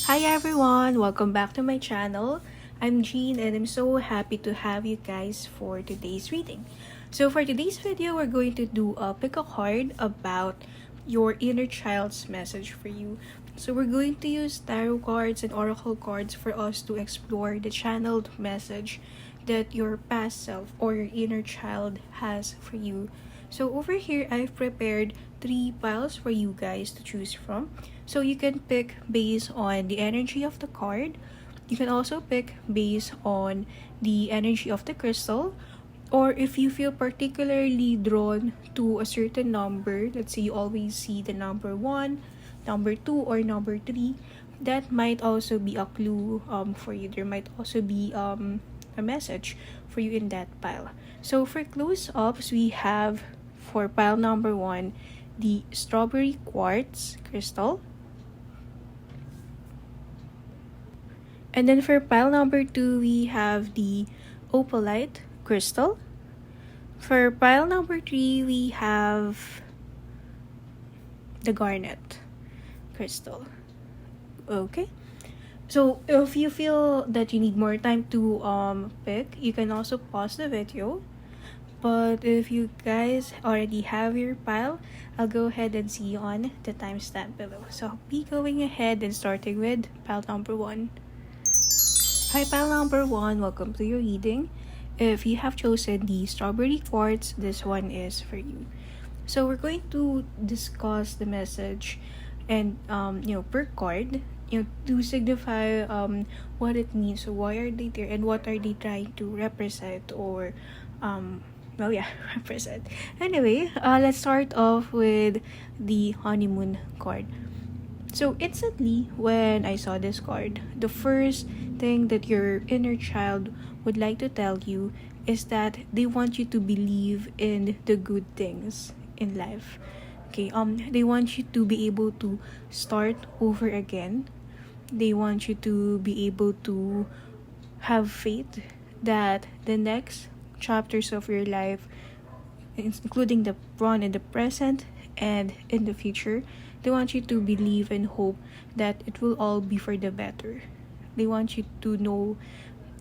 Hi everyone! Welcome back to my channel. I'm Jean and I'm so happy to have you guys for today's reading. So for today's video, we're going to do a pick a card about your inner child's message for you. So we're going to use tarot cards and oracle cards for us to explore the channeled message that your past self or your inner child has for you. So over here, I've prepared 3 piles for you guys to choose from. So you can pick based on the energy of the card. You can also pick based on the energy of the crystal. Or if you feel particularly drawn to a certain number, let's say you always see the number 1, number 2, or number 3, that might also be a clue for you. There might also be a message for you in that pile. So for close-ups, we have for pile number 1, the strawberry quartz crystal. And then for pile number 2, we have the opalite crystal. For pile number 3, we have the garnet crystal. Okay. So if you feel that you need more time to pick, you can also pause the video. But if you guys already have your pile, I'll go ahead and see you on the timestamp below. So I'll be going ahead and starting with pile number 1. Hi pile number 1, welcome to your reading. If you have chosen the strawberry quartz, this one is for you. So we're going to discuss the message and per card, to signify what it means. So why are they there and what are they trying to represent or represent. Anyway, let's start off with the honeymoon card. So instantly, when I saw this card, the first thing that your inner child would like to tell you is that they want you to believe in the good things in life. Okay, they want you to be able to start over again. They want you to be able to have faith that the next chapters of your life, including the one in the present and in the future, they want you to believe and hope that it will all be for the better. They want you to know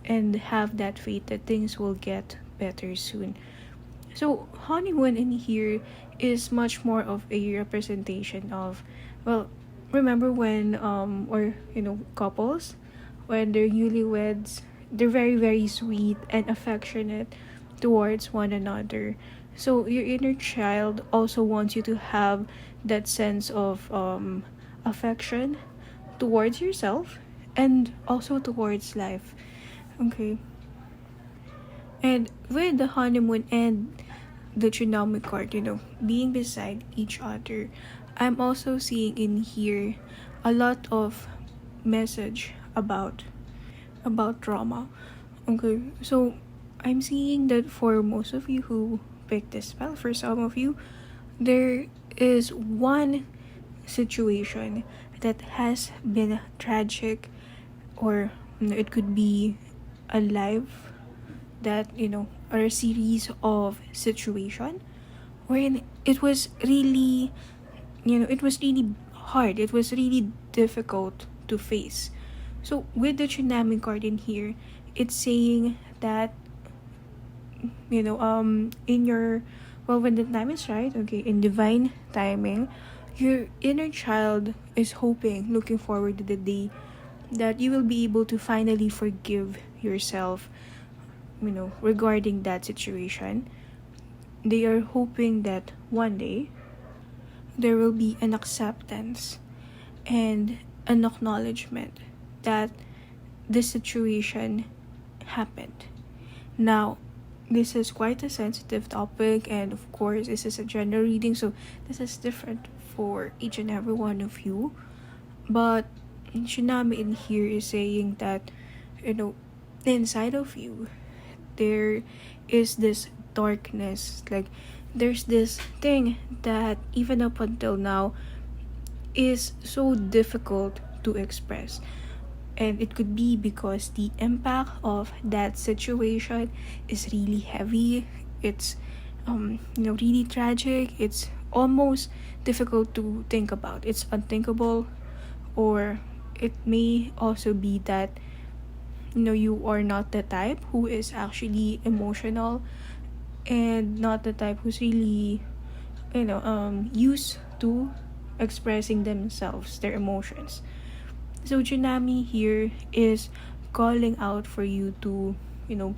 and have that faith that things will get better soon. So honeymoon in here is much more of a representation of, remember when couples, when they're newlyweds, they're very, very sweet and affectionate towards one another. So your inner child also wants you to have that sense of affection towards yourself and also towards life. Okay. And with the honeymoon and the tsunami card, being beside each other, I'm also seeing in here a lot of message about trauma. Okay, so I'm seeing that for most of you who picked this spell, for some of you, there is one situation that has been tragic, or it could be a life that, or a series of situation wherein it was really, it was really hard, it was really difficult to face. So with the tsunami card in here, it's saying that, in your, when the time is right, okay, in divine timing, your inner child is looking forward to the day that you will be able to finally forgive yourself, regarding that situation. They are hoping that one day there will be an acceptance and an acknowledgement that this situation happened. Now, this is quite a sensitive topic, and of course, this is a general reading, so this is different for each and every one of you. But Tsunami in here is saying that, inside of you, there is this darkness. Like, there's this thing that even up until now is so difficult to express. And it could be because the impact of that situation is really heavy. It's really tragic. It's almost difficult to think about. It's unthinkable, or it may also be that you are not the type who is actually emotional, and not the type who's really used to expressing themselves, their emotions. So Junami here is calling out for you to you know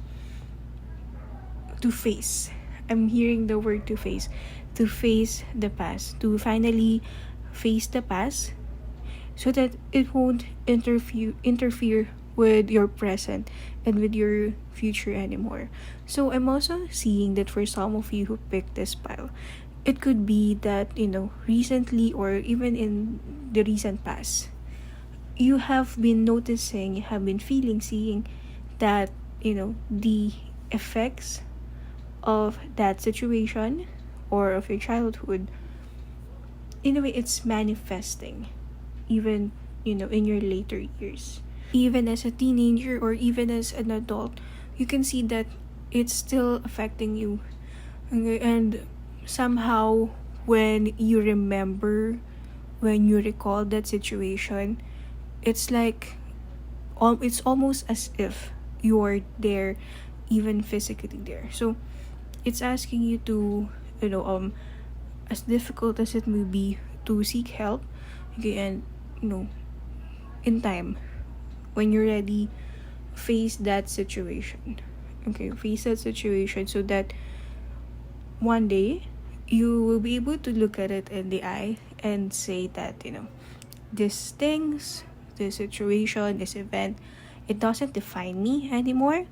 to face. I'm hearing the word to face the past, to finally face the past, so that it won't interfere with your present and with your future anymore. So I'm also seeing that for some of you who picked this pile, it could be that recently, or even in the recent past, you have been noticing, you have been seeing that the effects of that situation or of your childhood, in a way, it's manifesting even in your later years. Even as a teenager or even as an adult, you can see that it's still affecting you. Okay? And somehow, when you remember, when you recall that situation, it's like it's almost as if you're there, even physically there. So it's asking you to, as difficult as it may be, to seek help. Okay, and in time, when you're ready, face that situation. Okay, face that situation, so that one day you will be able to look at it in the eye and say that these things, this situation, this event, it doesn't define me anymore.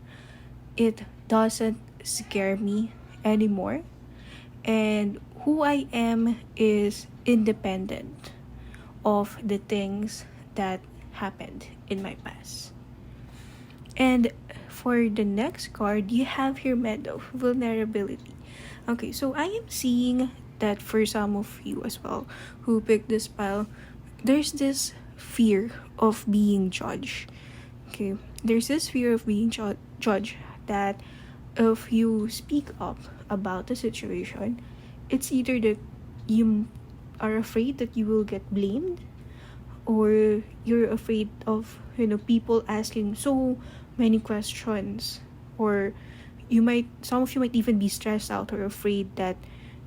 It doesn't scare me anymore. And who I am is independent of the things that happened in my past. And for the next card, you have here Meadow, vulnerability. Okay, so I am seeing that for some of you as well who picked this pile, there's this fear of being judged. Okay, there's this fear of being judged, that if you speak up about the situation, it's either that you are afraid that you will get blamed, or you're afraid of people asking so many questions, or some of you might even be stressed out or afraid that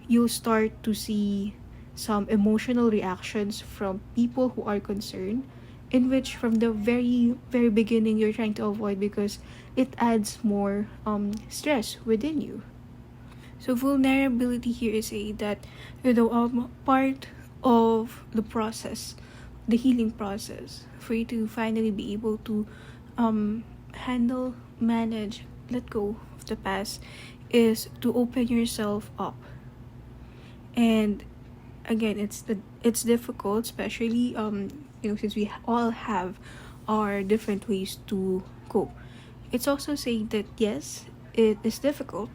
you'll start to see some emotional reactions from people who are concerned, in which from the very very beginning you're trying to avoid because it adds more stress within you. So vulnerability here is that part of the process, the healing process, for you to finally be able to handle, manage, let go of the past, is to open yourself up. And again, it's difficult, especially since we all have our different ways to cope. It's also saying that yes, it is difficult,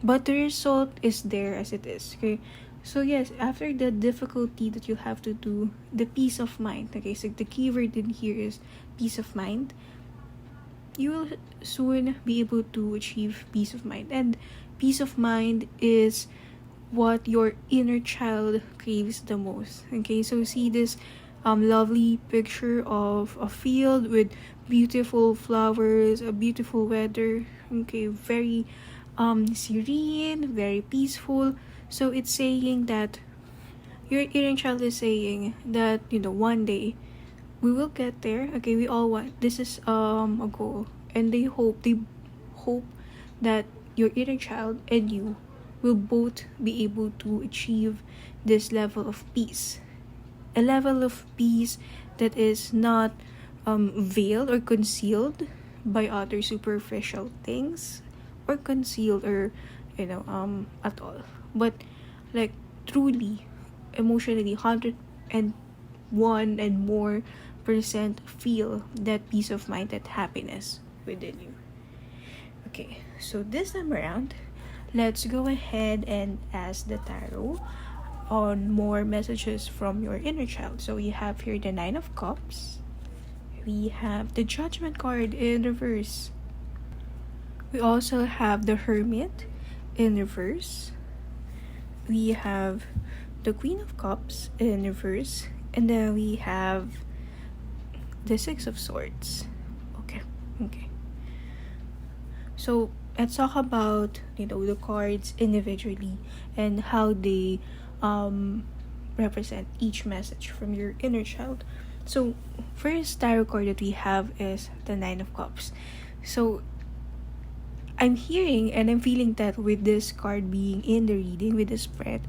but the result is there as it is. Okay, so yes, after the difficulty that you have to do, the peace of mind. Okay, so the keyword in here is peace of mind. You will soon be able to achieve peace of mind, and peace of mind is what your inner child craves the most. Okay, so see this lovely picture of a field with beautiful flowers, a beautiful weather. Okay, very serene, very peaceful. So it's saying that your inner child is saying that one day we will get there. Okay, we all want this is a goal, and they hope that your inner child and you will both be able to achieve this level of peace, a level of peace that is not veiled or concealed by other superficial things, or concealed, or at all, but like truly emotionally 101 and more percent feel that peace of mind, that happiness within you. Okay, so this time around, let's go ahead and ask the tarot on more messages from your inner child. So we have here the Nine of Cups. We have the Judgment card in reverse. We also have the Hermit in reverse. We have the Queen of Cups in reverse. And then we have the Six of Swords. Okay. So let's talk about the cards individually and how they represent each message from your inner child. So first tarot card that we have is the Nine of Cups. So I'm hearing and I'm feeling that with this card being in the reading, with the spread,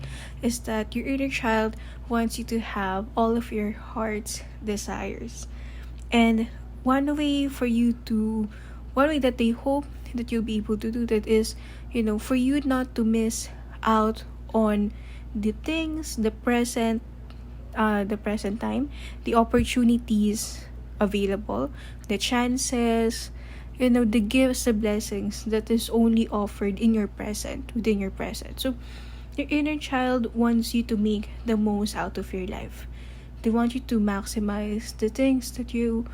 is that your inner child wants you to have all of your heart's desires. And one way that they hope that you'll be able to do that is, for you not to miss out on the things, the present time, the opportunities available, the chances, the gifts, the blessings that is only offered in your present, within your present. So your inner child wants you to make the most out of your life. They want you to maximize the things that you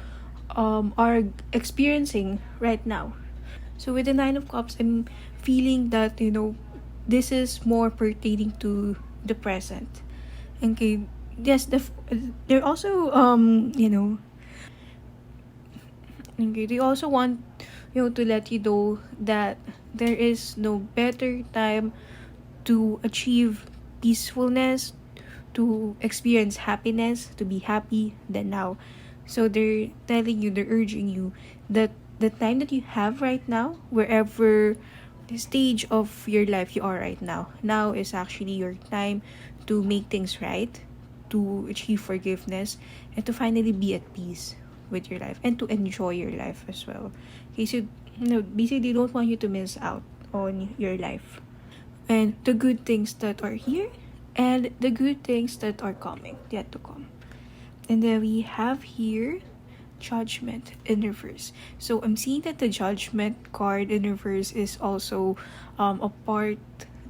are experiencing right now. So with the Nine of Cups, I'm feeling that this is more pertaining to the present. Okay, yes, they're also okay, they also want to let you know that there is no better time to achieve peacefulness, to experience happiness, to be happy than now. So they're urging you that the time that you have right now, wherever the stage of your life you are right now is actually your time to make things right, to achieve forgiveness, and to finally be at peace with your life and to enjoy your life as well. Okay, so basically they don't want you to miss out on your life and the good things that are here and the good things that are coming, yet to come. And then we have here Judgment in reverse. So I'm seeing that the Judgment card in reverse is also a part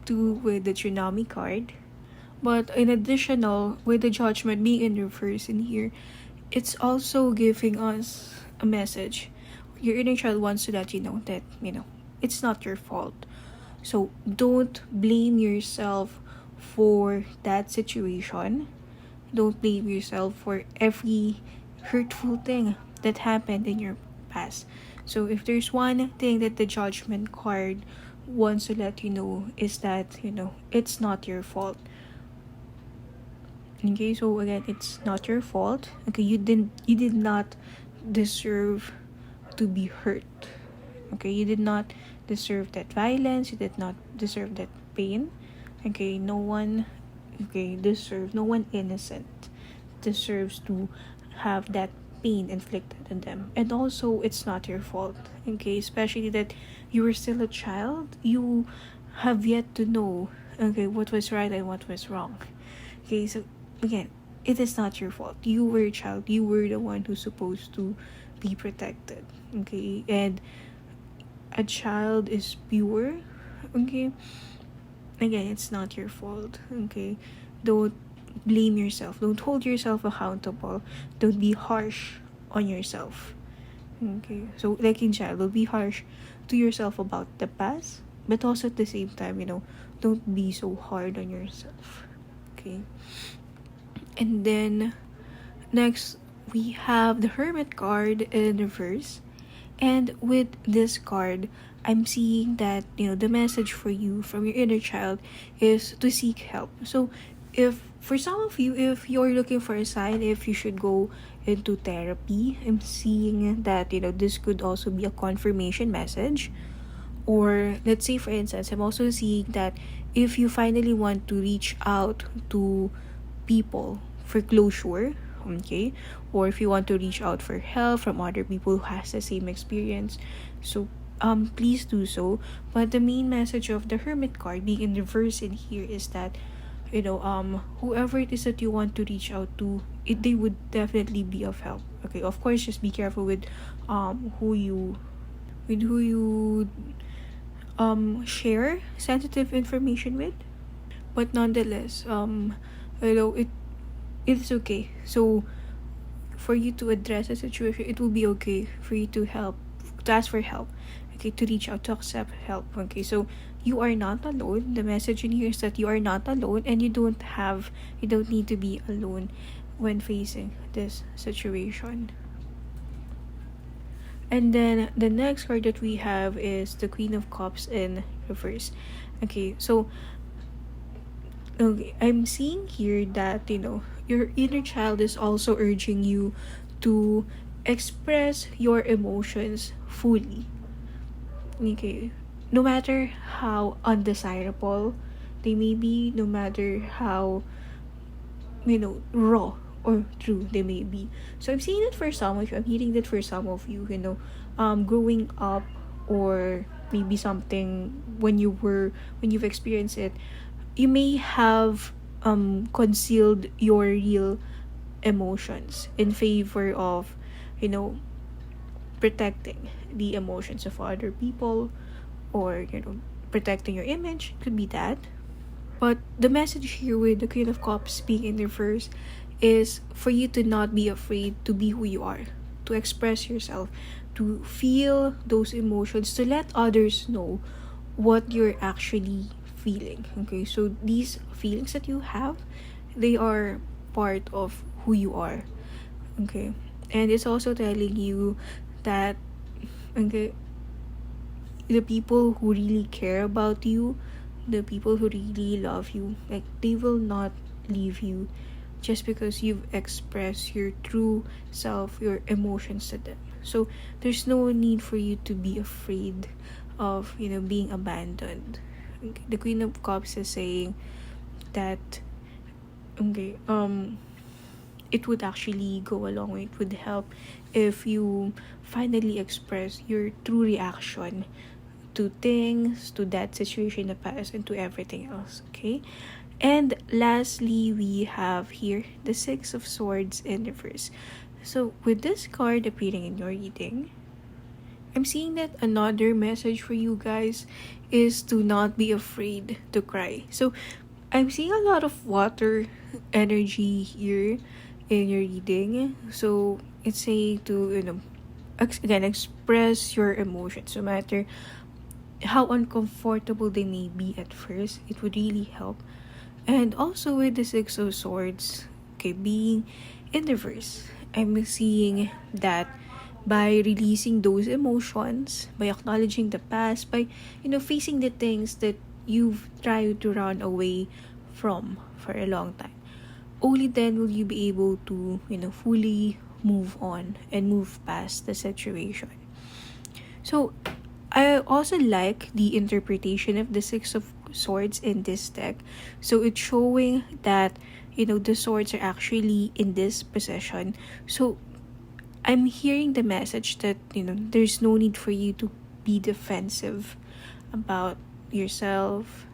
to with the Tsunami card. But in additional, with the Judgment being in reverse in here, it's also giving us a message. Your inner child wants to let you know that, it's not your fault. So don't blame yourself for that situation. Don't blame yourself for every hurtful thing that happened in your past. So if there's one thing that the Judgment card wants to let you know is that, it's not your fault. Okay, so again, it's not your fault. Okay, you did not deserve to be hurt. Okay, you did not deserve that violence, you did not deserve that pain. Okay, no one innocent deserves to have that pain inflicted on them. And also, it's not your fault. Okay, especially that you were still a child, you have yet to know what was right and what was wrong. Okay, so again, it is not your fault. You were a child, you were the one who's supposed to be protected. Okay, and a child is pure. Okay, again, it's not your fault. Okay, don't blame yourself, don't hold yourself accountable, don't be harsh on yourself. Okay, so like in child, don't be harsh to yourself about the past, but also at the same time, don't be so hard on yourself. Okay, and then next we have the Hermit card in reverse. And with this card, I'm seeing that, the message for you from your inner child is to seek help. So if for some of you, if you're looking for a sign if you should go into therapy, I'm seeing that, this could also be a confirmation message. Or let's say, for instance, I'm also seeing that if you finally want to reach out to people for closure, okay, or if you want to reach out for help from other people who has the same experience, so please do so. But the main message of the Hermit card being in reverse in here is that, whoever it is that you want to reach out to, they would definitely be of help. Okay, of course, just be careful with who you share sensitive information with, but nonetheless, it's okay. So for you to address a situation, it will be okay for you to ask for help. Okay, to reach out, to accept help. Okay, so you are not alone. The message in here is that you are not alone, and you don't need to be alone when facing this situation. And then the next card that we have is the Queen of Cups in reverse. Okay, so okay, I'm seeing here that your inner child is also urging you to express your emotions fully. Okay, no matter how undesirable they may be, no matter how raw or true they may be. So I'm seeing that for some of you, I'm hearing that for some of you, growing up, or maybe something when you've experienced it, you may have concealed your real emotions in favor of you know protecting the emotions of other people, or protecting your image. Could be that. But the message here with the Queen of Cups being in reverse is for you to not be afraid to be who you are, to express yourself, to feel those emotions, to let others know what you're actually feeling. Okay, so these feelings that you have, they are part of who you are. Okay, and it's also telling you that, okay, the people who really care about you, the people who really love you, like, they will not leave you just because you've expressed your true self, your emotions to them. So there's no need for you to be afraid of being abandoned. Okay, the Queen of Cups is saying that, okay, it would actually go a long way. It would help if you finally express your true reaction to things, to that situation in the past, and to everything else. Okay? And lastly, we have here the Six of Swords in reverse. So with this card appearing in your reading, I'm seeing that another message for you guys is to not be afraid to cry. So I'm seeing a lot of water energy here in your reading. So it's saying to, again, express your emotions, no matter how uncomfortable they may be at first. It would really help. And also with the Six of Swords, okay, being in reverse, I'm seeing that by releasing those emotions, by acknowledging the past, by facing the things that you've tried to run away from for a long time, only then will you be able to fully move on and move past the situation. So I also like the interpretation of the Six of Swords in this deck. So it's showing that the swords are actually in this position. So I'm hearing the message that there's no need for you to be defensive about yourself,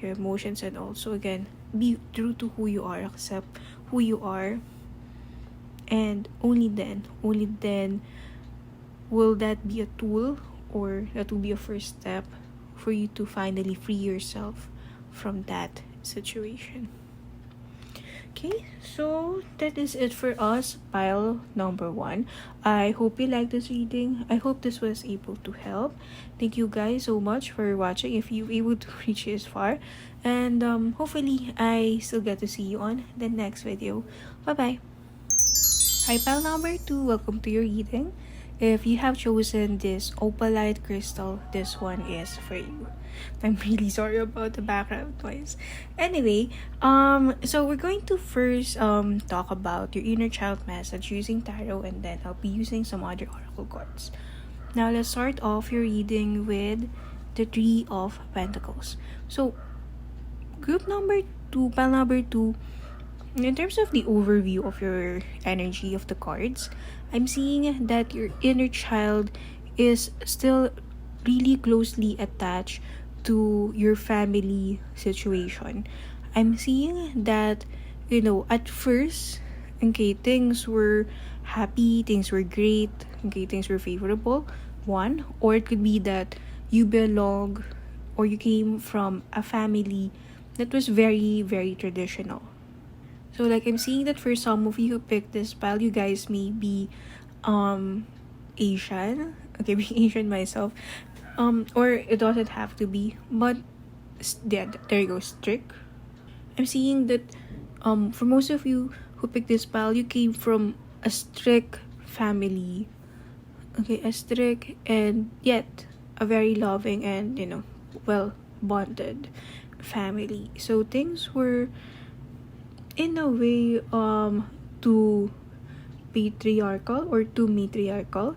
your emotions, and also, again, be true to who you are, accept who you are, and only then will that be a tool, or that will be a first step for you to finally free yourself from that situation. Okay, so that is it for us, pile number 1. I hope you liked this reading. I hope this was able to help. Thank you guys so much for watching, if you were able to reach this far. And hopefully I still get to see you on the next video. Bye-bye. Hi, pile number 2. Welcome to your reading. If you have chosen this opalite crystal, this one is for you. I'm really sorry about the background noise. Anyway, so we're going to first talk about your inner child message using tarot, and then I'll be using some other oracle cards. Now let's start off your reading with the Three of Pentacles. So group number 2, pile number 2, in terms of the overview of your energy of the cards, I'm seeing that your inner child is still really closely attached to your family situation. I'm seeing that, at first, okay, things were happy, things were great, okay, things were favorable. One, or it could be that you belong, or you came from a family that was very, very traditional. So, like, I'm seeing that for some of you who picked this pile, you guys may be Asian. Okay, being Asian myself. Or it doesn't have to be, but yeah, there you go, strict. I'm seeing that for most of you who picked this pile, you came from a strict family. Okay, a strict and yet a very loving and, well bonded family. So things were in a way too patriarchal or too matriarchal.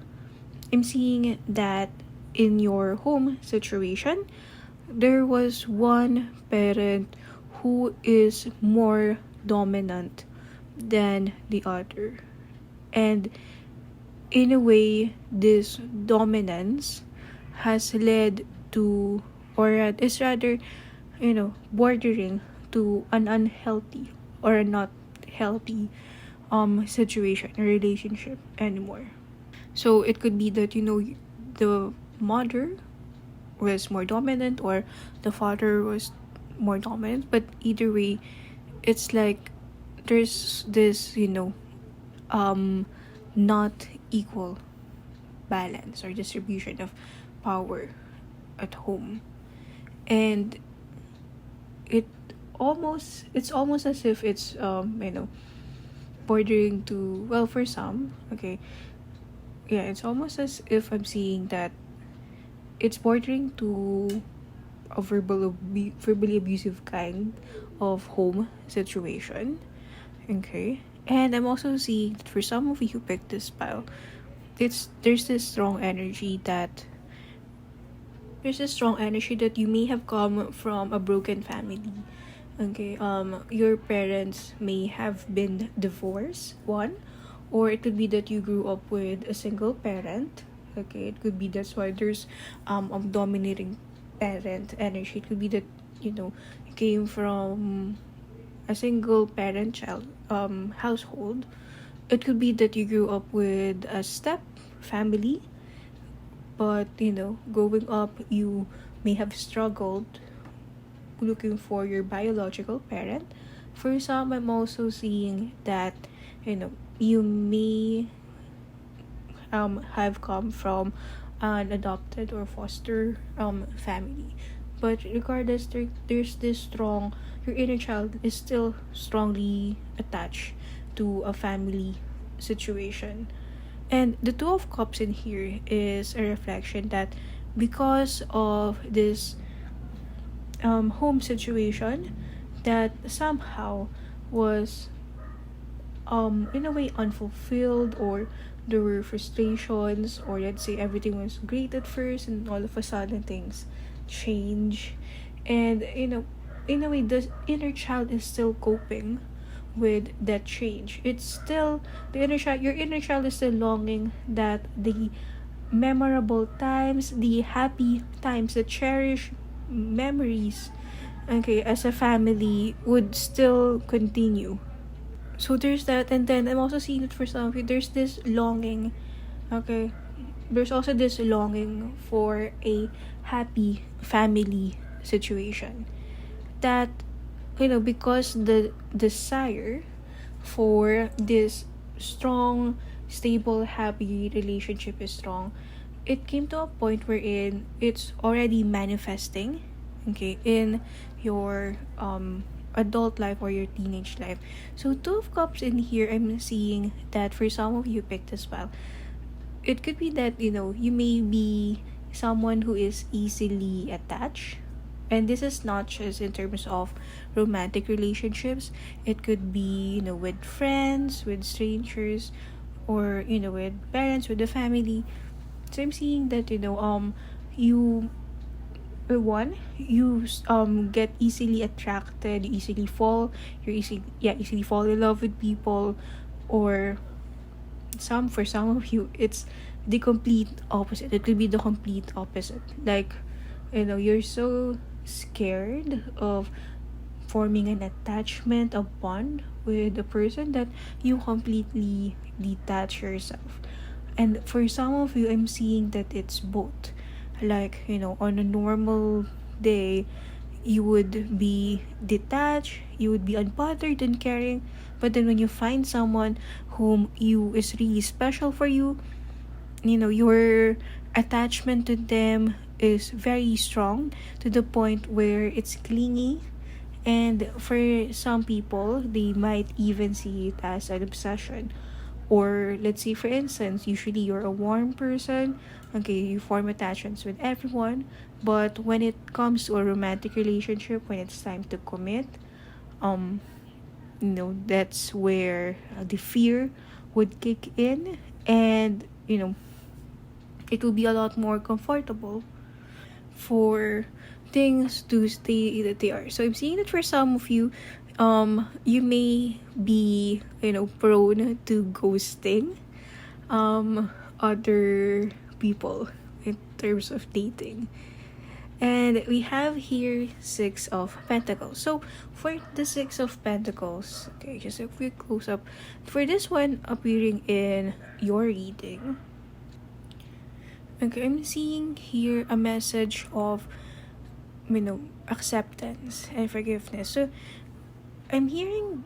I'm seeing that in your home situation, there was one parent who is more dominant than the other. And in a way, this dominance has led to, or is rather, bordering to an unhealthy or a not healthy situation or relationship anymore. So it could be that, the mother was more dominant or the father was more dominant, but either way, it's like there's this, um not equal balance or distribution of power at home. And it's almost as if it's bordering to, well, for some, okay, yeah, it's almost as if I'm seeing that it's bordering to a verbally abusive kind of home situation. Okay. And I'm also seeing that for some of you who picked this pile, there's this strong energy that you may have come from a broken family. Okay, your parents may have been divorced, one, or it could be that you grew up with a single parent. Okay, it could be that's why there's a dominating parent energy. It could be that, you came from a single parent child household. It could be that you grew up with a step family, but growing up you may have struggled looking for your biological parent. For some, I'm also seeing that you may have come from an adopted or foster family, but regardless, there's this strong, your inner child is still strongly attached to a family situation. And the Two of Cups in here is a reflection that because of this home situation that somehow was in a way unfulfilled, or there were frustrations, or let's say everything was great at first and all of a sudden things change. And in a way, the inner child is still coping with that change. It's still the inner child, your inner child is still longing that the memorable times, the happy times, the cherished memories, okay, as a family would still continue. So there's that. And then I'm also seeing it for some of you, there's this longing, okay, there's also this longing for a happy family situation, that because the desire for this strong, stable, happy relationship is strong, it came to a point wherein it's already manifesting, okay, in your adult life or your teenage life. So Two of Cups in here, I'm seeing that for some of you picked as well, it could be that you may be someone who is easily attached. And this is not just in terms of romantic relationships. It could be, with friends, with strangers, or, with parents, with the family. So I'm seeing that, you, one, you get easily attracted, you easily fall in love with people, or for some of you, it's the complete opposite. It could be the complete opposite. Like, you're so scared of forming an attachment, a bond with a person, that you completely detach yourself. And for some of you, I'm seeing that it's both. Like, on a normal day, you would be detached, you would be unbothered and caring, but then when you find someone whom you is really special for you, your attachment to them is very strong, to the point where it's clingy. And for some people, they might even see it as an obsession, Or let's say, for instance, usually you're a warm person, okay, you form attachments with everyone, but when it comes to a romantic relationship, when it's time to commit, um that's where the fear would kick in, and it will be a lot more comfortable for things to stay that they are. So I'm seeing that for some of you, you may be, prone to ghosting other people in terms of dating. And we have here Six of Pentacles. So for the Six of Pentacles, okay, just a quick close up. For this one appearing in your reading, okay, I'm seeing here a message of, acceptance and forgiveness. So I'm hearing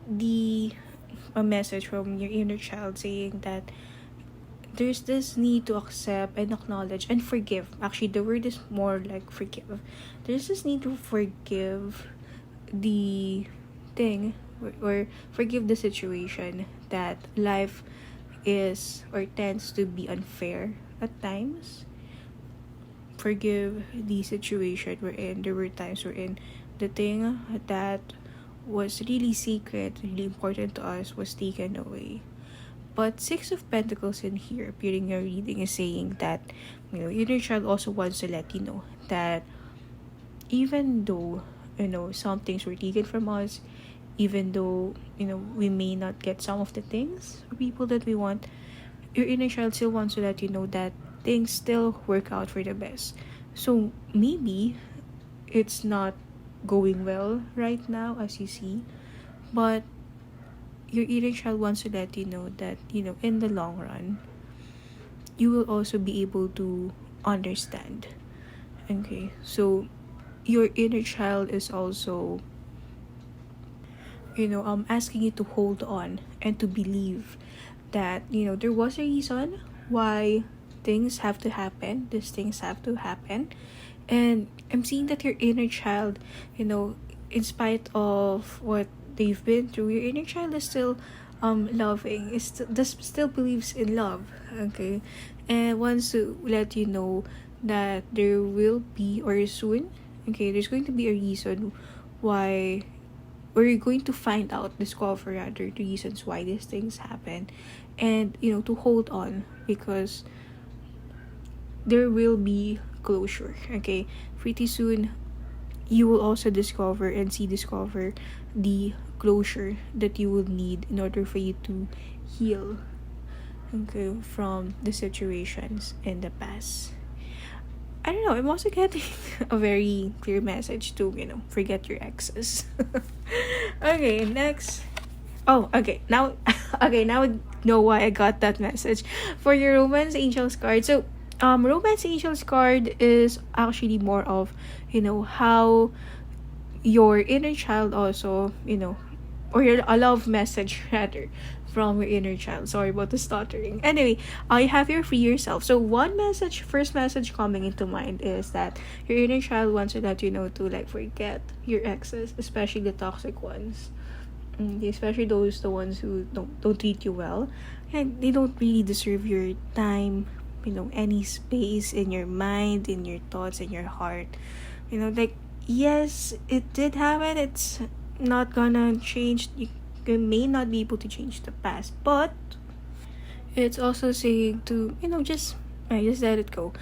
a message from your inner child saying that there's this need to accept and acknowledge and forgive. Actually, the word is more like forgive. There's this need to forgive the thing, or forgive the situation that life is or tends to be unfair at times. Forgive the situation we're in. There were times we're in, the thing that was really sacred, really important to us, was taken away. But Six of Pentacles in here appearing in your reading is saying that, your inner child also wants to let you know that even though, some things were taken from us, even though, we may not get some of the things or people that we want, your inner child still wants to let you know that things still work out for the best. So maybe it's not going well right now, as you see, but your inner child wants to let you know that, in the long run, you will also be able to understand. Okay, so your inner child is also, asking you to hold on and to believe that, there was a reason why these things have to happen. And I'm seeing that your inner child, in spite of what they've been through, your inner child is still loving, still believes in love, okay, and wants to let you know that there will be, or soon, okay, there's going to be a reason why, or you're going to discover rather, the reasons why these things happen, and to hold on, because there will be closure, okay. Pretty soon you will also discover the closure that you will need in order for you to heal, okay, from the situations in the past. I don't know, I'm also getting a very clear message to, forget your exes. Okay, next. Oh, okay, now okay, now I know why I got that message for your Romance Angels card. So Romance Angels card is actually more of, how your inner child also, or a love message rather, from your inner child. Sorry about the stuttering. Anyway, you have your free yourself. So first message coming into mind is that your inner child wants to let you know to forget your exes, especially the toxic ones. Especially the ones who don't treat you well, and they don't really deserve your time, any space in your mind, in your thoughts, in your heart. Yes, it did happen. It's not gonna change. You may not be able to change the past, but it's also saying to, just let it go.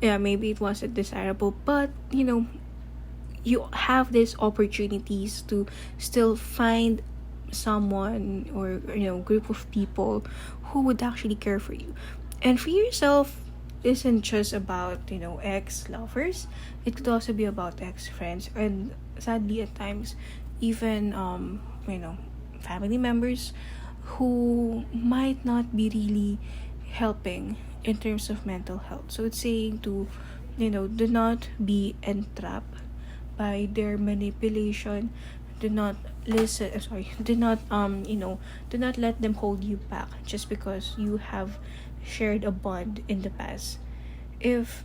Yeah, maybe it wasn't desirable, but you have these opportunities to still find someone, or group of people who would actually care for you. And for yourself isn't just about, ex lovers. It could also be about ex friends, and sadly at times even family members who might not be really helping in terms of mental health. So it's saying to, do not be entrapped by their manipulation. Do not do not do not let them hold you back just because you have shared a bond in the past. If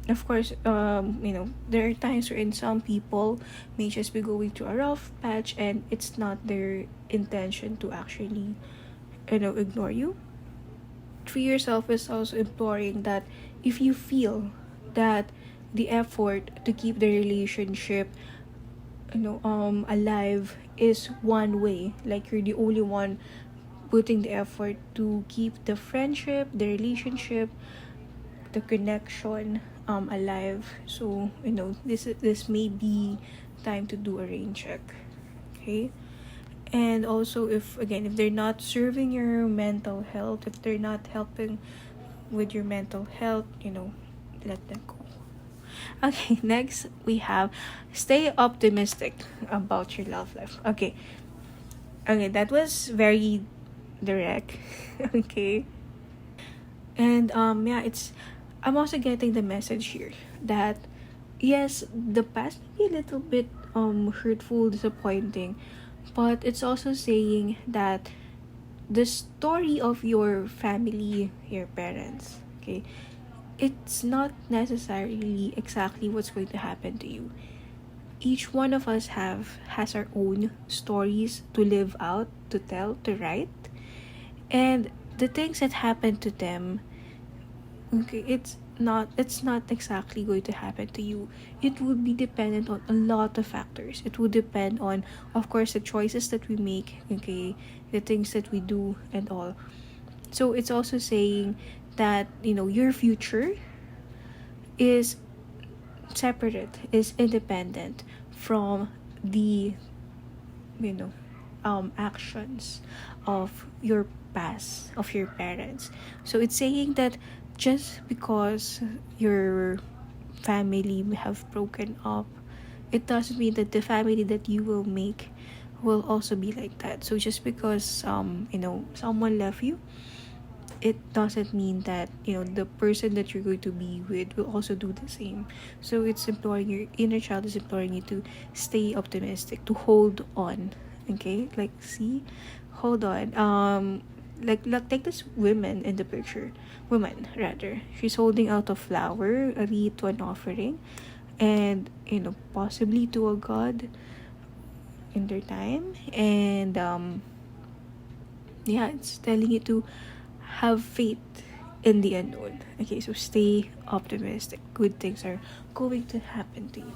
of course, there are times wherein some people may just be going through a rough patch, and it's not their intention to actually ignore you. Tree yourself is also imploring that if you feel that the effort to keep the relationship alive is one way, like you're the only one putting the effort to keep the friendship, the relationship, the connection alive. So this may be time to do a rain check. Okay. And also, if they're not serving your mental health, if they're not helping with your mental health, let them go. Okay, next we have stay optimistic about your love life. Okay, that was very direct. Okay, and yeah, I'm also getting the message here that yes, the past may be a little bit hurtful, disappointing, but it's also saying that the story of your family, your parents, okay, it's not necessarily exactly what's going to happen to you. Each one of us has our own stories to live out, to tell, to write, and the things that happen to them, okay, it's not exactly going to happen to you. It would be dependent on a lot of factors. It would depend on, of course, the choices that we make, okay, the things that we do and all. So it's also saying that your future is separate, is independent from the actions of your past, of your parents. So it's saying that just because your family have broken up, it doesn't mean that the family that you will make will also be like that. So just because someone left you, it doesn't mean that the person that you're going to be with will also do the same. So it's imploring, your inner child is imploring you to stay optimistic, to hold on. Okay, like, see, hold on. Like take this woman in the picture, woman rather, she's holding out a flower, a wreath to an offering, and possibly to a god in their time. And yeah, it's telling you to have faith in the unknown. Okay, so stay optimistic. Good things are going to happen to you.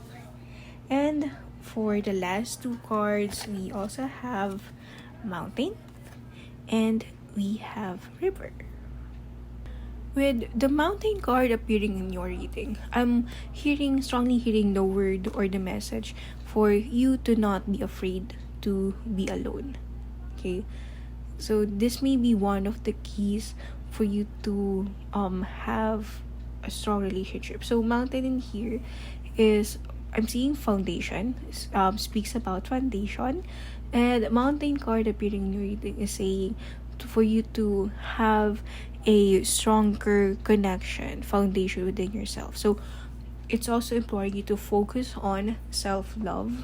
And for the last two cards, we also have Mountain and we have River. With the Mountain card appearing in your reading, I'm strongly hearing the word or the message for you to not be afraid to be alone. Okay, so this may be one of the keys for you to have a strong relationship. So Mountain in here is, I'm seeing foundation, speaks about foundation, and Mountain card appearing in your reading is saying for you to have a stronger connection, foundation within yourself. So it's also imploring you to focus on self-love.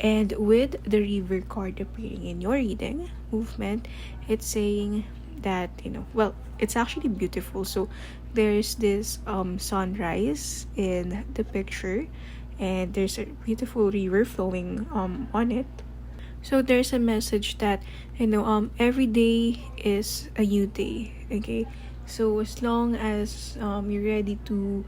And with the River card appearing in your reading movement, it's saying that well, it's actually beautiful. So there's this sunrise in the picture, and there's a beautiful river flowing on it. So there's a message that every day is a new day. Okay, so as long as you're ready to,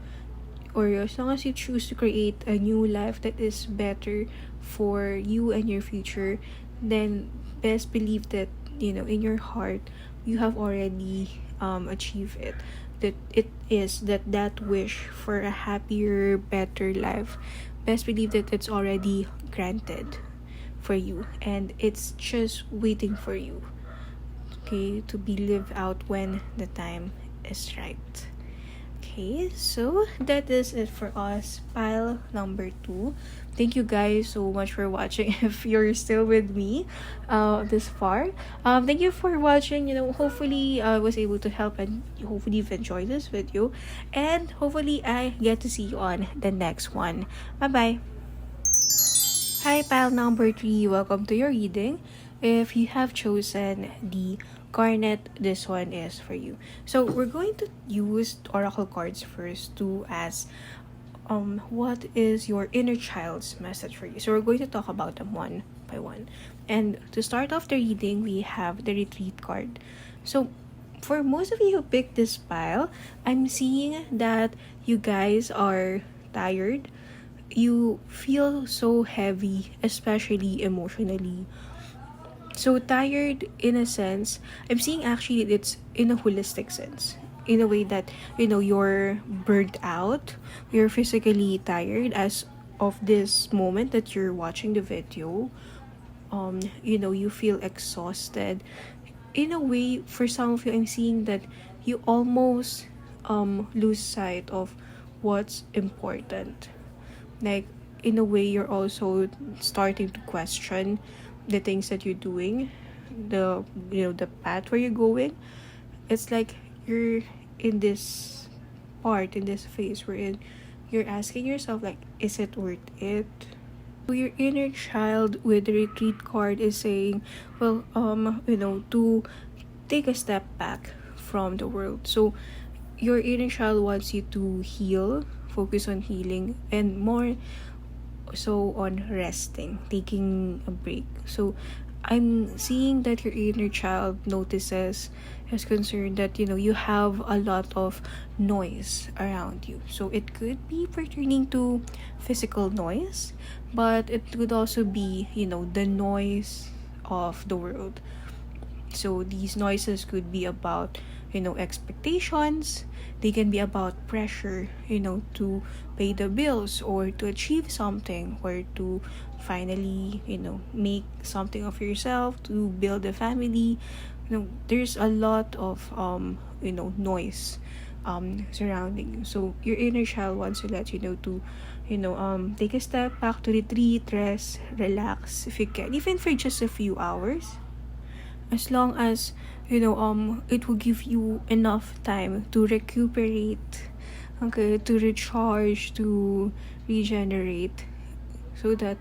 or as long as you choose to create a new life that is better for you and your future, then best believe that in your heart you have already achieved it. That it is that wish for a happier, better life, best believe that it's already granted for you, and it's just waiting for you, okay, to be lived out when the time is right. Okay, so that is it for us, pile number 2. Thank you guys so much for watching. If you're still with me this far, thank you for watching. Hopefully I was able to help, and hopefully you've enjoyed this video, and hopefully I get to see you on the next one. Bye bye. Hi, pile number 3. Welcome to your reading. If you have chosen the Garnet, this one is for you. So we're going to use oracle cards first to ask what is your inner child's message for you? So we're going to talk about them one by one. And to start off the reading, we have the retreat card. So for most of you who picked this pile, I'm seeing that you guys are tired. You feel so heavy, especially emotionally. So tired in a sense, I'm seeing actually it's in a holistic sense. In a way that, you're burnt out, you're physically tired as of this moment that you're watching the video. You feel exhausted. In a way, for some of you, I'm seeing that you almost lose sight of what's important. Like, in a way, you're also starting to question the things that you're doing, the path where you're going. It's like you're in this part, in this phase wherein you're asking yourself, like, is it worth it? So your inner child with the retreat card is saying, well, to take a step back from the world. So your inner child wants you to heal, focus on healing, and more so on resting, taking a break. So I'm seeing that your inner child notices, is concerned that you have a lot of noise around you. So it could be pertaining to physical noise, but it could also be the noise of the world. So these noises could be about expectations. They can be about pressure to pay the bills, or to achieve something, or to finally make something of yourself, to build a family. There's a lot of noise surrounding you. So your inner child wants to let you know to take a step back, to retreat, rest, relax if you can, even for just a few hours, as long as it will give you enough time to recuperate, okay, to recharge, to regenerate, so that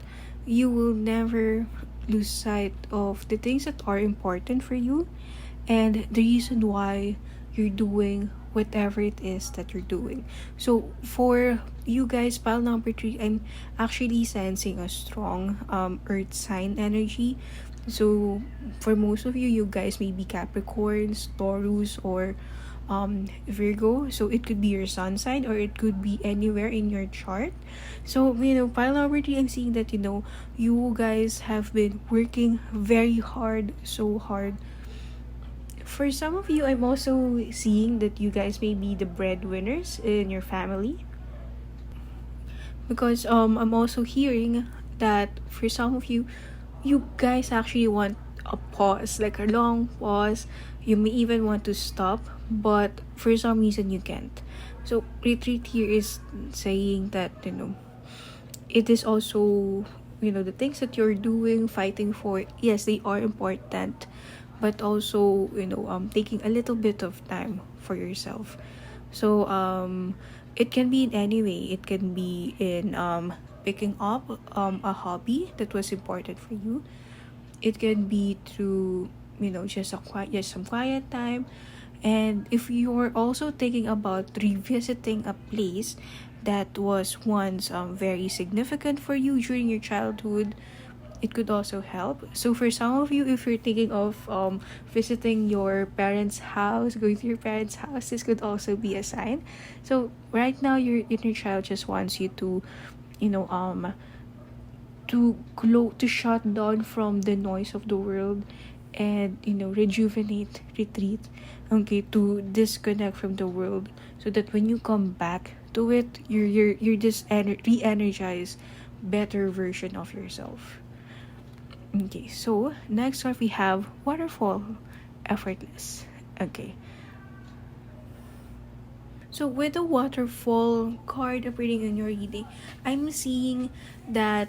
you will never lose sight of the things that are important for you, and the reason why you're doing whatever it is that you're doing. So for you guys, pile number 3, I'm actually sensing a strong earth sign energy. So for most of you guys may be Capricorns, Taurus, or Virgo. So it could be your sun sign, or it could be anywhere in your chart. So pile number 3, I'm seeing that you guys have been working very hard, so hard. For some of you, I'm also seeing that you guys may be the breadwinners in your family, because I'm also hearing that for some of you guys actually want a pause, like a long pause. You may even want to stop, but for some reason you can't. So retreat here is saying that it is also the things that you're doing, fighting for, yes, they are important, but also taking a little bit of time for yourself. So it can be in any way. It can be in picking up a hobby that was important for you. It can be through just some quiet time. And if you're also thinking about revisiting a place that was once very significant for you during your childhood, it could also help. So for some of you, if you're thinking of visiting your parents' house, going to your parents' house, this could also be a sign. So right now, your inner child just wants you to to shut down from the noise of the world, and rejuvenate, retreat, okay, to disconnect from the world, so that when you come back to it, you're this re-energized, better version of yourself. Okay, so next up we have waterfall, effortless. Okay, so with the waterfall card appearing in your reading, I'm seeing that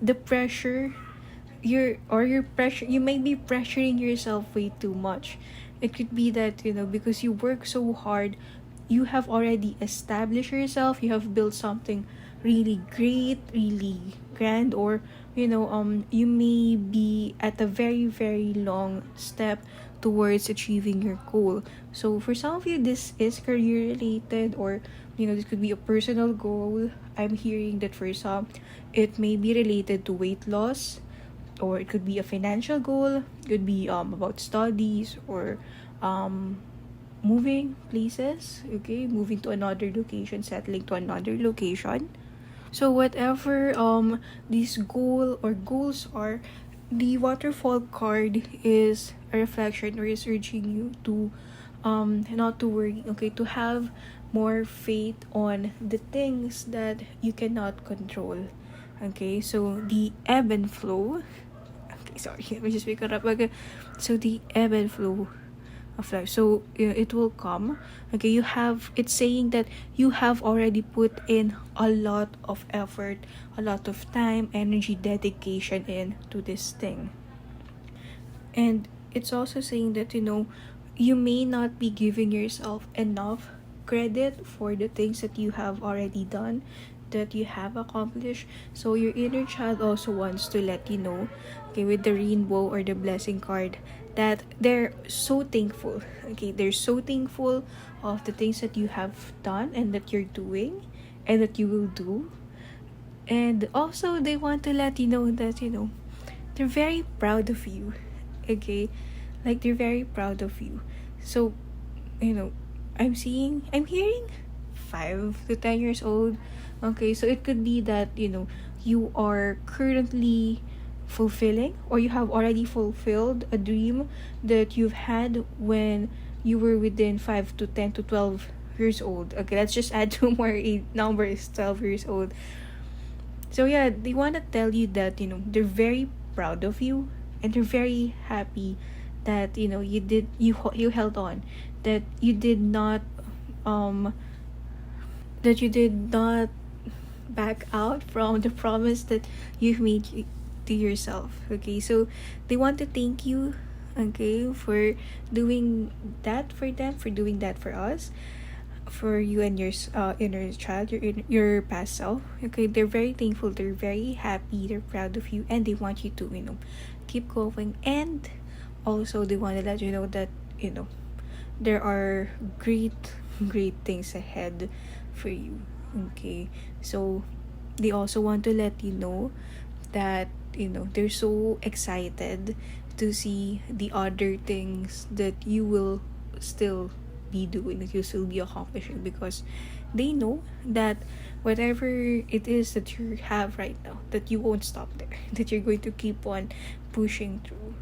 the pressure, you might be pressuring yourself way too much. It could be that because you work so hard, you have already established yourself, you have built something really great, really grand, or you may be at a very, very long step towards achieving your goal. So for some of you, this is career related, or this could be a personal goal. I'm hearing that for some, it may be related to weight loss, or it could be a financial goal. It could be about studies, or um moving places. Okay, moving to another location, settling to another location. So whatever this goal or goals are, the waterfall card is a reflection, or is urging you to not to worry, okay, to have more faith on the things that you cannot control. Okay, so the ebb and flow. Okay, sorry, let me just pick it up. Okay, so the ebb and flow of life. So it will come. Okay, it's saying that you have already put in a lot of effort, a lot of time, energy, dedication into this thing. And it's also saying that, you may not be giving yourself enough credit for the things that you have already done, that you have accomplished. So your inner child also wants to let you know, okay, with the rainbow or the blessing card, that they're so thankful. Okay, they're so thankful of the things that you have done and that you're doing and that you will do. And also they want to let you know that, they're very proud of you. Okay, like they're very proud of you. So, I'm hearing 5 to 10 years old. Okay, so it could be that, you are currently fulfilling, or you have already fulfilled a dream that you've had when you were within 5 to 10 to 12 years old. Okay, let's just add two more numbers, 12 years old. So yeah, they want to tell you that, they're very proud of you, and they're very happy that, you held on, that you did not um that you did not back out from the promise that you've made to yourself. Okay, so they want to thank you, okay, for doing that for them, for doing that for us, for you and your inner child, your past self. Okay, they're very thankful, they're very happy, they're proud of you, and they want you to, keep going. And also they want to let you know that, there are great things ahead for you. Okay, so they also want to let you know that, they're so excited to see the other things that you will still be doing, that you'll still be accomplishing, because they know that whatever it is that you have right now, that you won't stop there, that you're going to keep on pushing through.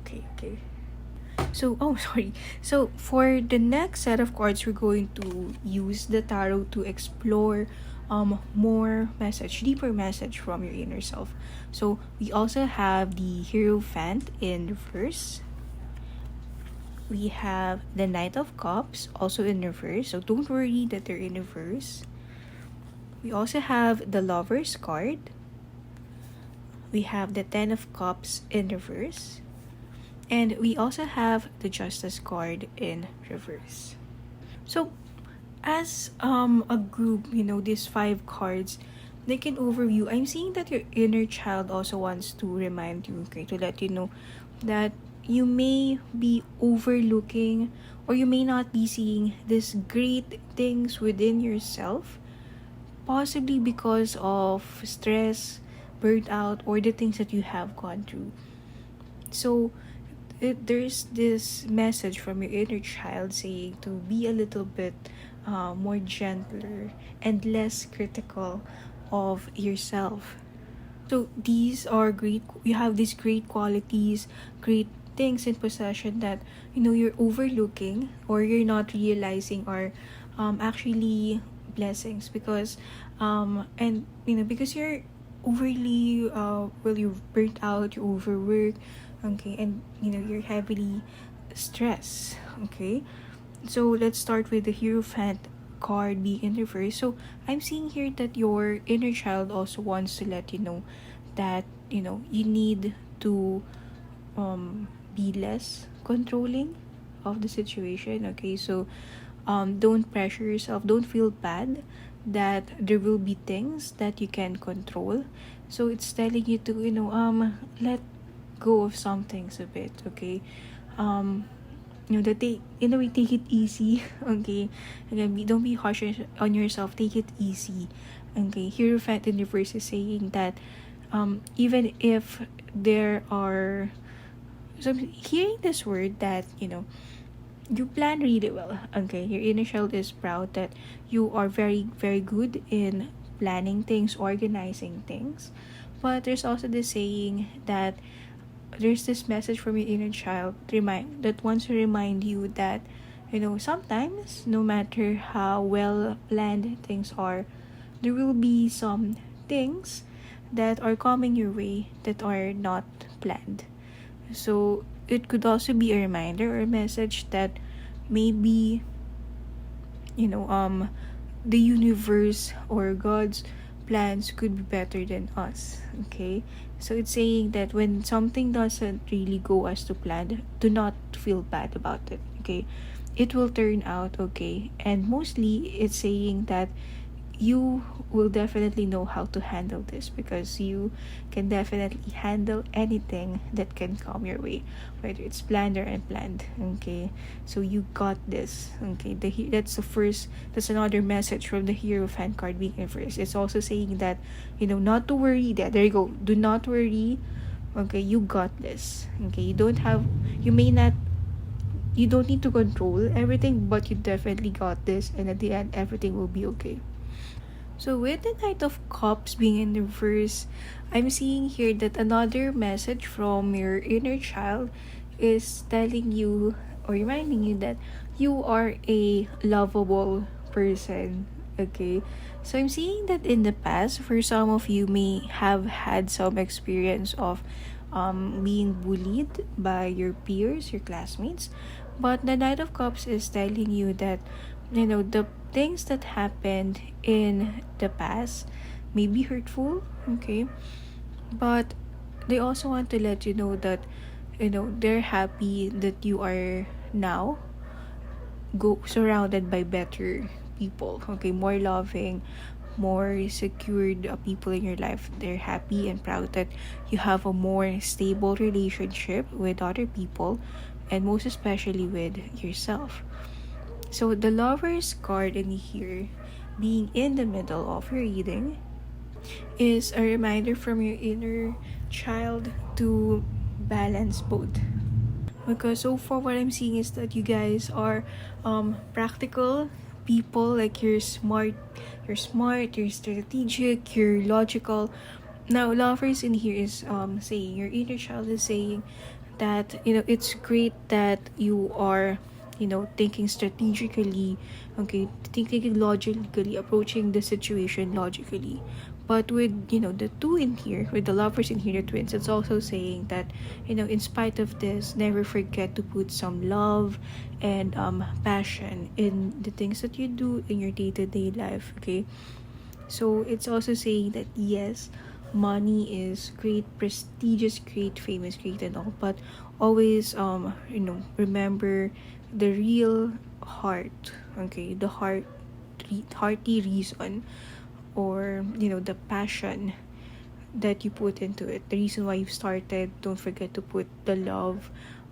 Okay. So, sorry. So, for the next set of cards, we're going to use the tarot to explore deeper message from your inner self. So, we also have the Hierophant in reverse. We have the Knight of Cups also in reverse. So, don't worry that they're in reverse. We also have the Lover's card. We have the Ten of Cups in reverse. And we also have the Justice card in reverse. So, as a group, these 5 cards, they can overview. I'm seeing that your inner child also wants to remind you, okay, to let you know that you may be overlooking, or you may not be seeing these great things within yourself, possibly because of stress, burnt out, or the things that you have gone through. So, there's this message from your inner child saying to be a little bit more gentler and less critical of yourself. So these are great. You have these great qualities, great things in possession that you're overlooking, or you're not realizing are actually blessings, because because you're overly you're burnt out, you're overworked. Okay, and you're heavily stressed. Okay, so let's start with the Hierophant card being in reverse. So I'm seeing here that your inner child also wants to let you know that you need to be less controlling of the situation. Okay, so don't pressure yourself, don't feel bad that there will be things that you can control. So it's telling you to let go of some things a bit. Okay, that take in a way, take it easy. Okay, again, don't be harsh on yourself. Take it easy. Okay, here Fenton Universe is saying that even if there are, so I'm hearing this word that you plan really well. Okay, your inner child is proud that you are very very good in planning things, organizing things. But there's also this saying that there's this message from your inner child that wants to remind you that sometimes, no matter how well planned things are, there will be some things that are coming your way that are not planned. So it could also be a reminder or a message that maybe you know um the universe or God's plans could be better than us. Okay, so it's saying that when something doesn't really go as to plan, do not feel bad about it. Okay, it will turn out okay, and mostly it's saying that you will definitely know how to handle this because you can definitely handle anything that can come your way, whether it's planned or unplanned. Okay, so you got this. Okay, that's another message from the hero fan card being inverse. It's also saying that not to worry. That there you go, do not worry. Okay, you got this. Okay, you don't need to control everything, but you definitely got this, and at the end everything will be okay. So with the Knight of Cups being in reverse, I'm seeing here that another message from your inner child is telling you or reminding you that you are a lovable person. Okay. So I'm seeing that in the past, for some of you may have had some experience of being bullied by your peers, your classmates. But the Knight of Cups is telling you that the things that happened in the past may be hurtful, okay, but they also want to let you know that they're happy that you are now go surrounded by better people, okay, more loving, more secured people in your life. They're happy and proud that you have a more stable relationship with other people, and most especially with yourself. So the Lover's card in here, being in the middle of your reading, is a reminder from your inner child to balance both. Because so far what I'm seeing is that you guys are practical people. Like you're strategic, you're logical. Now Lovers in here is saying, your inner child is saying that it's great that you are thinking strategically, okay, thinking logically, approaching the situation logically. But with the two in here, with the Lovers in here, the twins, it's also saying that in spite of this, never forget to put some love and passion in the things that you do in your day-to-day life. Okay, so it's also saying that yes, money is great, prestigious, great, famous, great, and all, but always remember the real heart. Okay, the hearty reason, or the passion that you put into it, the reason why you started. Don't forget to put the love,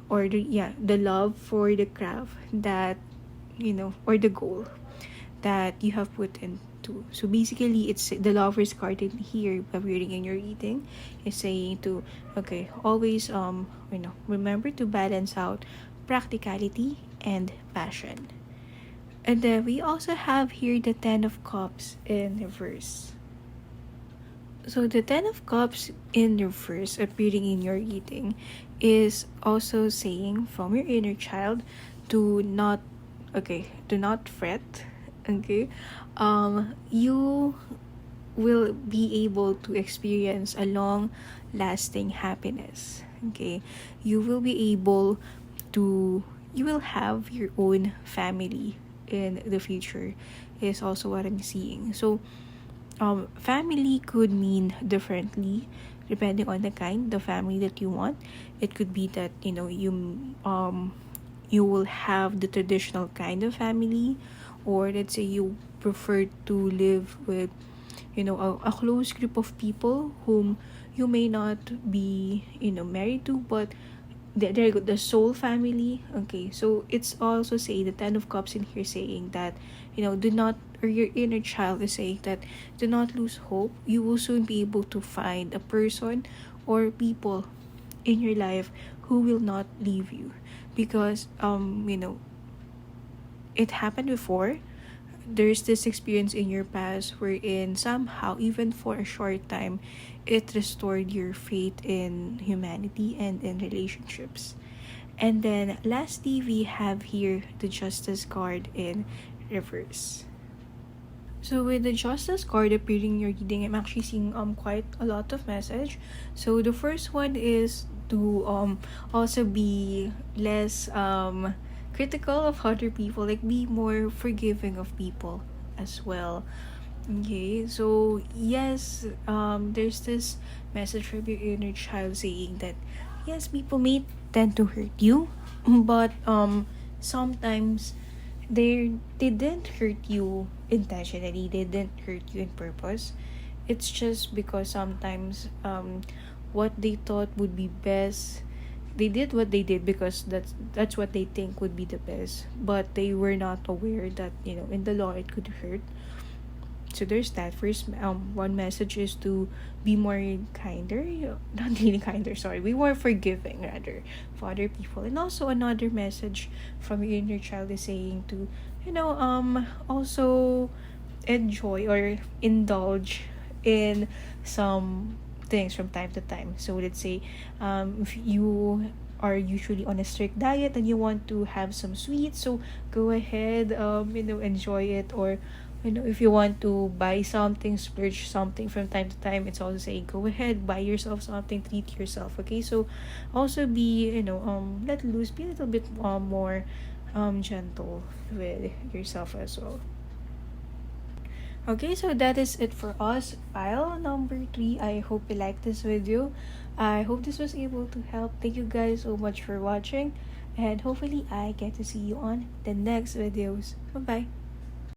or the love for the craft that or the goal that you have put into. So basically, it's the Lover's card in here appearing in your reading is saying to, okay, always remember to balance out practicality and passion. And then we also have here the Ten of Cups in reverse. So the Ten of Cups in reverse appearing in your reading is also saying from your inner child to not fret. Okay, you will be able to experience a long lasting happiness. Okay, you will be able to you will have your own family in the future, is also what I'm seeing. So family could mean differently depending on the kind of family that you want. It could be that you will have the traditional kind of family, or let's say you prefer to live with a close group of people whom you may not be married to, but there you go, the soul family. Okay, so it's also saying the Ten of Cups in here saying that, do not, or your inner child is saying that, do not lose hope. You will soon be able to find a person or people in your life who will not leave you, because it happened before. There's this experience in your past wherein somehow, even for a short time, it restored your faith in humanity and in relationships. And then lastly, we have here the Justice card in reverse. So with the Justice card appearing in your reading, I'm actually seeing quite a lot of message. So the first one is to also be less critical of other people, like be more forgiving of people as well. Okay, so yes, there's this message from your inner child saying that yes, people may tend to hurt you, but sometimes they didn't hurt you intentionally. They didn't hurt you in purpose. It's just because sometimes what they thought would be best, they did what they did because that's what they think would be the best, but they were not aware that in the law it could hurt. So there's that. First, one message is to be more kinder, not really kinder, sorry, be more forgiving rather for other people. And also another message from your inner child is saying to also enjoy or indulge in some things from time to time. So let's say if you are usually on a strict diet and you want to have some sweets, so go ahead, enjoy it. Or if you want to buy something, splurge something from time to time, it's also saying go ahead, buy yourself something, treat yourself. Okay, so also be let loose, be a little bit more gentle with yourself as well. Okay, so that is it for us. Pile number 3. I hope you liked this video. I hope this was able to help. Thank you guys so much for watching, and hopefully I get to see you on the next videos. Bye bye.